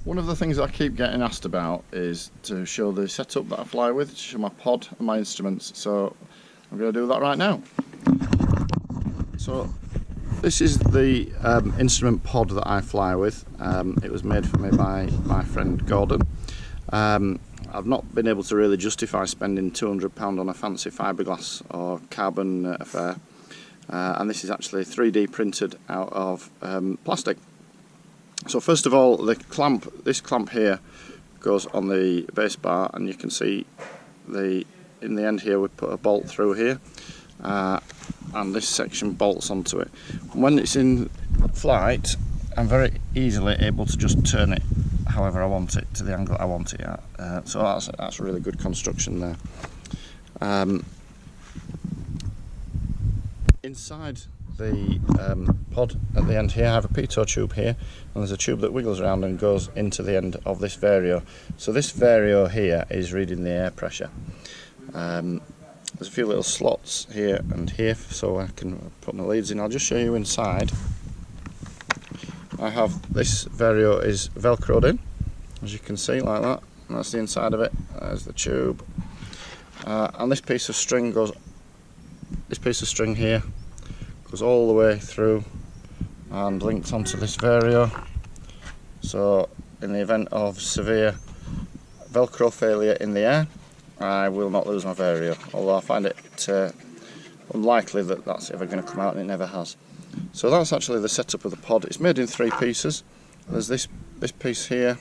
One of the things I keep getting asked about is to show the setup that I fly with, to show my pod and my instruments, so I'm going to do that right now. So this is the instrument pod that I fly with. It was made for me by my friend Gordon. I've not been able to really justify spending £200 on a fancy fiberglass or carbon affair, and this is actually 3D printed out of plastic. So first of all, this clamp here goes on the base bar, and you can see in the end here we put a bolt through here, and this section bolts onto it. When it's in flight, I'm very easily able to just turn it however I want it, to the angle I want it at. So that's really good construction there. Inside the pod at the end here, I have a pitot tube here, and there's a tube that wiggles around and goes into the end of this vario. So this vario here is reading the air pressure. There's a few little slots here and here so I can put my leads in. I'll just show you inside. I have this vario is velcroed in, as you can see, like that, and that's the inside of it. There's the tube, and this piece of string here goes all the way through and links onto this vario. So in the event of severe velcro failure in the air, I will not lose my vario, although I find it unlikely that that's ever going to come out, and it never has. So that's actually the setup of the pod. It's made in 3 pieces. There's this piece here,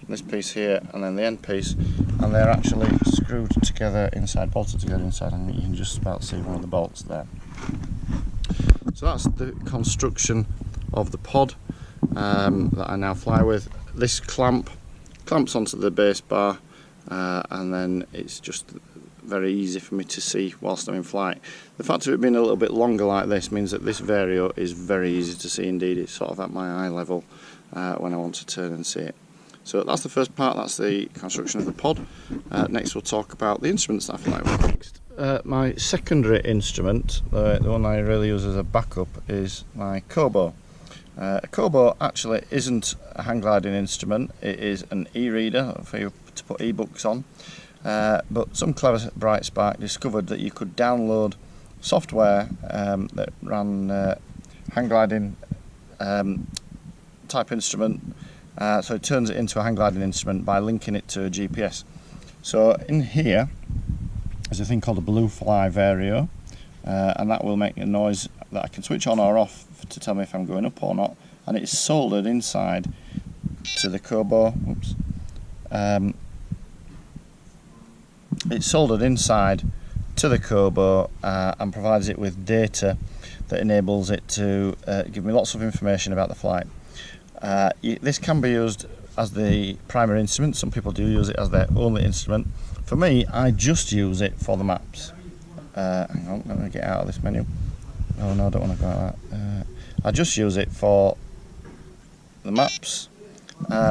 this piece here, and then the end piece, and they're actually screwed together inside, bolted together inside, and you can just about see one of the bolts there. So that's the construction of the pod that I now fly with. This clamps onto the base bar, and then it's just very easy for me to see whilst I'm in flight. The fact of it being a little bit longer like this means that this vario is very easy to see indeed. It's sort of at my eye level when I want to turn and see it. So that's the first part, that's the construction of the pod. Next we'll talk about the instruments that I fly with. Next, my secondary instrument, the one I really use as a backup, is my Kobo. A Kobo actually isn't a hang gliding instrument, it is an e-reader for you to put e-books on. But some clever bright spark discovered that you could download software that ran hang gliding type instrument, so it turns it into a hang gliding instrument by linking it to a GPS. So in here there's a thing called a blue fly vario, and that will make a noise that I can switch on or off to tell me if I'm going up or not, and it's soldered inside to the Kobo. It's soldered inside to the Kobo and provides it with data that enables it to give me lots of information about the flight. This can be used as the primary instrument. Some people do use it as their only instrument. For me, I just use it for the maps. Hang on, let me get out of this menu. Oh no, I don't want to go like that. I just use it for the maps.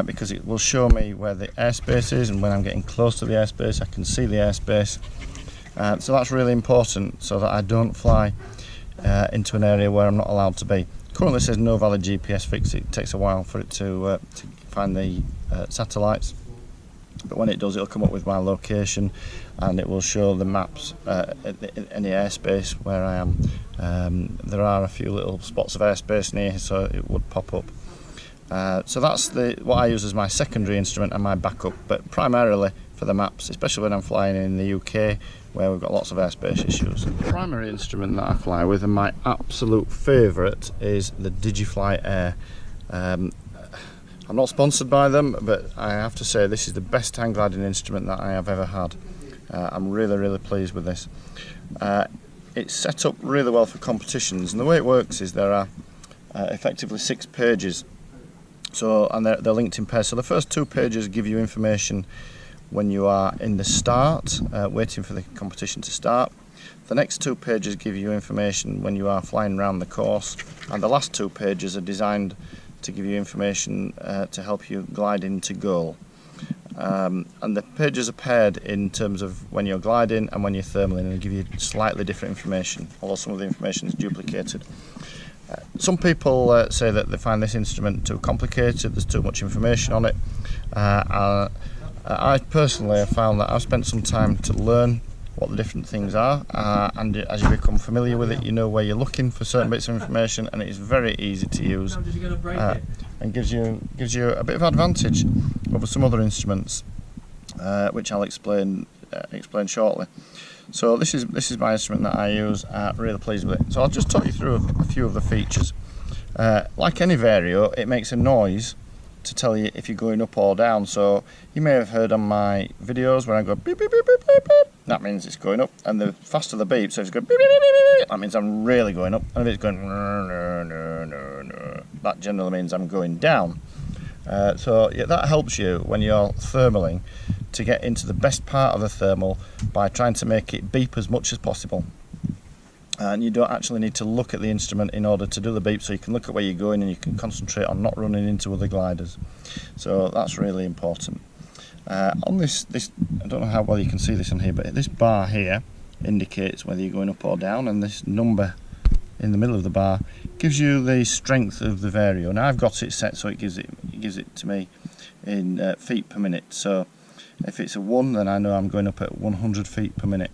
Because it will show me where the airspace is, and when I'm getting close to the airspace I can see the airspace. So that's really important, so that I don't fly into an area where I'm not allowed to be. Currently it says no valid GPS fix. It takes a while for it to find the satellites, but when it does, it'll come up with my location and it will show the maps any airspace where I am. There are a few little spots of airspace near, so it would pop up. So that's what I use as my secondary instrument and my backup, but primarily for the maps, especially when I'm flying in the UK where we've got lots of airspace issues. The primary instrument that I fly with, and my absolute favourite, is the Digifly Air. I'm not sponsored by them, but I have to say this is the best hang gliding instrument that I have ever had. I'm really pleased with this. It's set up really well for competitions, and the way it works is there are effectively 6 pages. So, and they're linked in pairs. So the first 2 pages give you information when you are in the start, waiting for the competition to start. The next 2 pages give you information when you are flying around the course, and the last 2 pages are designed to give you information to help you glide into goal. And the pages are paired in terms of when you're gliding and when you're thermaling, and they give you slightly different information, although some of the information is duplicated. Some people say that they find this instrument too complicated, there's too much information on it. I personally have found that I've spent some time to learn what the different things are, and as you become familiar with it, you know where you're looking for certain bits of information, and it's very easy to use, and gives you a bit of advantage over some other instruments, which I'll explain shortly. So this is my instrument that I use. Really pleased with it. So I'll just talk you through a few of the features. Like any vario, it makes a noise to tell you if you're going up or down. So you may have heard on my videos when I go beep beep beep beep beep beep, that means it's going up, and the faster the beep, so if it's going beep beep beep beep beep, that means I'm really going up, and if it's going that generally means I'm going down. So yeah, that helps you when you're thermaling to get into the best part of the thermal by trying to make it beep as much as possible. And you don't actually need to look at the instrument in order to do the beep, so you can look at where you're going and you can concentrate on not running into other gliders. So that's really important. On this, I don't know how well you can see this on here, but this bar here indicates whether you're going up or down, and this number in the middle of the bar gives you the strength of the vario. Now I've got it set so it gives it to me in feet per minute. So if it's a 1, then I know I'm going up at 100 feet per minute.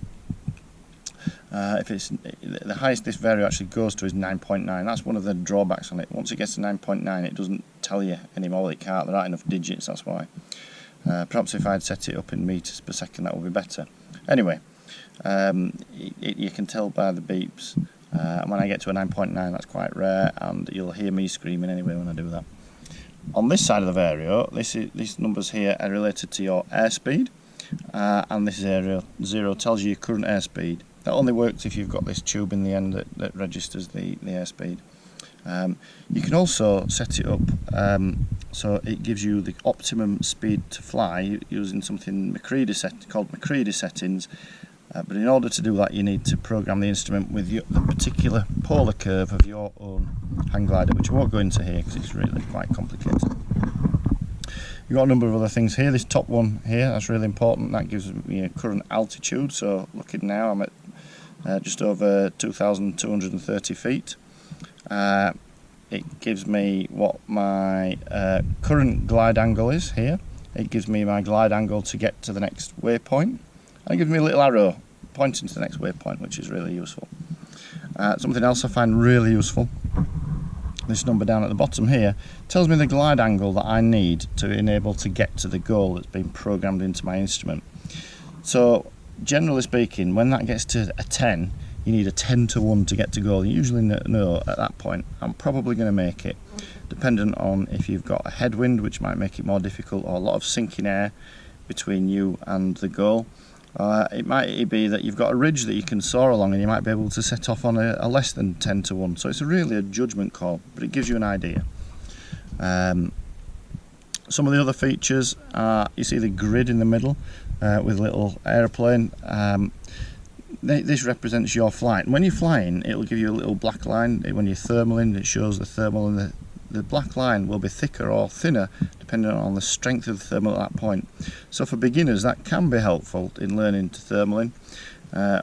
If it's the highest this vario actually goes to is 9.9. That's one of the drawbacks on it. Once it gets to 9.9, it doesn't tell you anymore. It can't. There aren't enough digits. That's why. Perhaps if I'd set it up in meters per second, that would be better. Anyway, you can tell by the beeps. And when I get to a 9.9, that's quite rare, and you'll hear me screaming anyway when I do that. On this side of the vario, these numbers here are related to your airspeed, and this area 0 tells you your current airspeed. That only works if you've got this tube in the end that registers the airspeed. You can also set it up so it gives you the optimum speed to fly using something called MacCready settings. But in order to do that, you need to program the instrument with the particular polar curve of your own hang glider, which I won't go into here because it's really quite complicated. You've got a number of other things here. This top one here, that's really important. That gives me a current altitude. So looking now, I'm at just over 2,230 feet. It gives me what my current glide angle is here. It gives me my glide angle to get to the next waypoint. And it gives me a little arrow pointing to the next waypoint, which is really useful. Something else I find really useful, this number down at the bottom here, tells me the glide angle that I need to enable to get to the goal that's been programmed into my instrument. So generally speaking, when that gets to a 10, you need a 10 to 1 to get to goal. You usually know at that point I'm probably going to make it, dependent on if you've got a headwind, which might make it more difficult, or a lot of sinking air between you and the goal. It might be that you've got a ridge that you can soar along and you might be able to set off on a less than 10 to 1. So it's really a judgment call, but it gives you an idea. Some of the other features are, you see the grid in the middle with a little aeroplane. This represents your flight. And when you're flying, it'll give you a little black line. When you're thermaling, it shows the thermal, and the black line will be thicker or thinner depending on the strength of the thermal at that point. So for beginners, that can be helpful in learning to thermaling,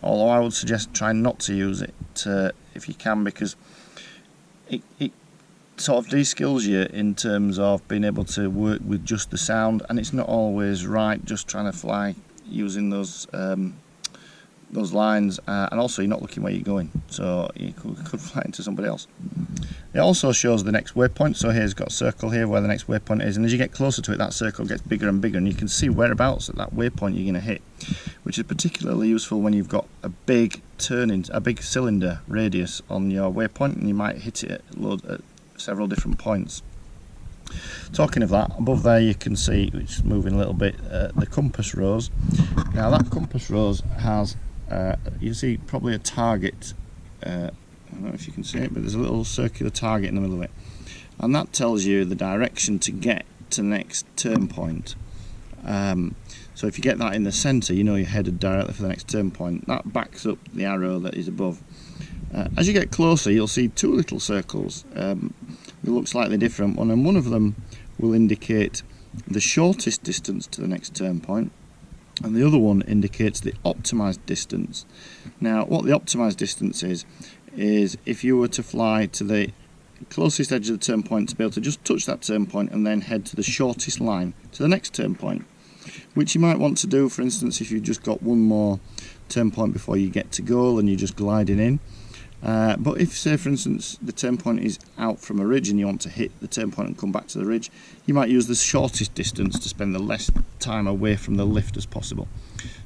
although I would suggest trying not to use it if you can, because it sort of de-skills you in terms of being able to work with just the sound, and it's not always right just trying to fly using those lines, and also you're not looking where you're going, so you could fly into somebody else. It also shows the next waypoint, so here's got a circle here where the next waypoint is, and as you get closer to it, that circle gets bigger and bigger, and you can see whereabouts at that waypoint you're going to hit, which is particularly useful when you've got a big cylinder radius on your waypoint, and you might hit it at several different points. Talking of that, above there you can see, which is moving a little bit, the compass rose. Now that compass rose has you see probably a target, I don't know if you can see it, but there's a little circular target in the middle of it, and that tells you the direction to get to the next turn point. So if you get that in the centre, you know you're headed directly for the next turn point. That backs up the arrow that is above. As you get closer, you'll see two little circles. They look slightly different, and one of them will indicate the shortest distance to the next turn point, and the other one indicates the optimized distance. Now what the optimized distance is is if you were to fly to the closest edge of the turn point, to be able to just touch that turn point and then head to the shortest line to the next turn point, which you might want to do, for instance, if you've just got one more turn point before you get to goal and you're just gliding in. But if, say for instance, the turn point is out from a ridge and you want to hit the turn point and come back to the ridge, you might use the shortest distance to spend the less time away from the lift as possible.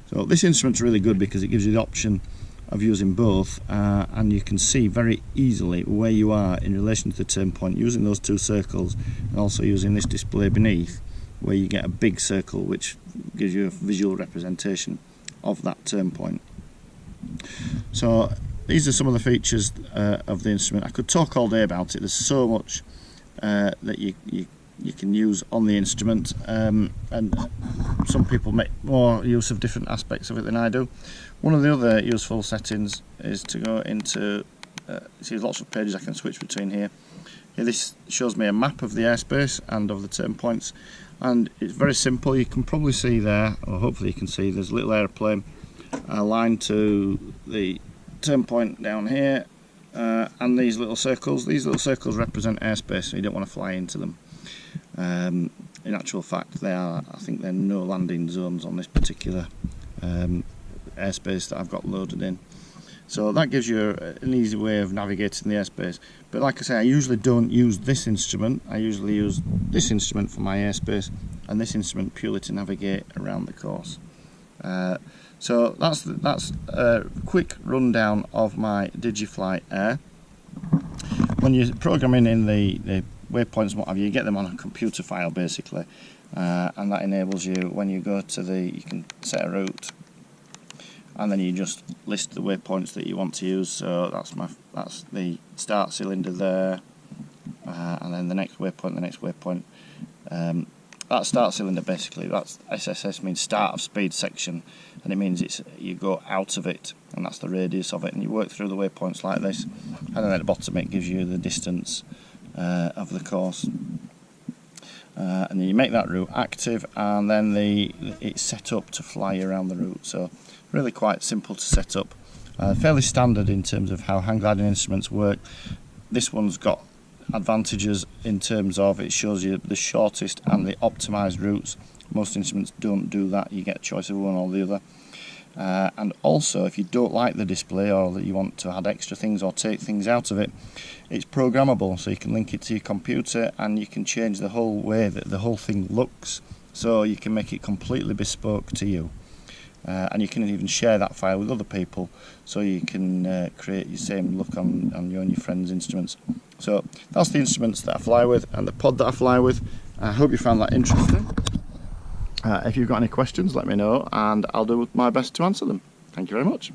So this instrument's really good because it gives you the option of using both, and you can see very easily where you are in relation to the turn point using those two circles, and also using this display beneath where you get a big circle which gives you a visual representation of that turn point. So these are some of the features of the instrument. I could talk all day about it. There's so much that you can use on the instrument, and some people make more use of different aspects of it than I do. One of the other useful settings is to go into, see lots of pages I can switch between here. This shows me a map of the airspace and of the turn points, and it's very simple. You can probably see there, or hopefully you can see, there's a little aeroplane aligned to the turn point down here, and these little circles represent airspace, so you don't want to fly into them. In actual fact, I think there are no landing zones on this particular airspace that I've got loaded in. So that gives you an easy way of navigating the airspace. But like I say, I usually don't use this instrument. I usually use this instrument for my airspace and this instrument purely to navigate around the course. So that's a quick rundown of my DigiFly Air. When you're programming in the waypoints and what have you, you get them on a computer file basically, and that enables you, when you go to you can set a route, and then you just list the waypoints that you want to use. So that's the start cylinder there, and then the next waypoint, that start cylinder basically, that's SSS, means start of speed section, and it means you go out of it, and that's the radius of it, and you work through the waypoints like this, and then at the bottom it gives you the distance of the course, and then you make that route active, and then it's set up to fly around the route. So really quite simple to set up, fairly standard in terms of how hang gliding instruments work. This one's got advantages in terms of it shows you the shortest and the optimized routes. Most instruments don't do that, you get a choice of one or the other. And also, if you don't like the display, or that you want to add extra things or take things out of it, it's programmable, so you can link it to your computer and you can change the whole way that the whole thing looks, so you can make it completely bespoke to you. And you can even share that file with other people, so you can create your same look on your and your friends' instruments. So that's the instruments that I fly with and the pod that I fly with. I hope you found that interesting. If you've got any questions, let me know and I'll do my best to answer them. Thank you very much.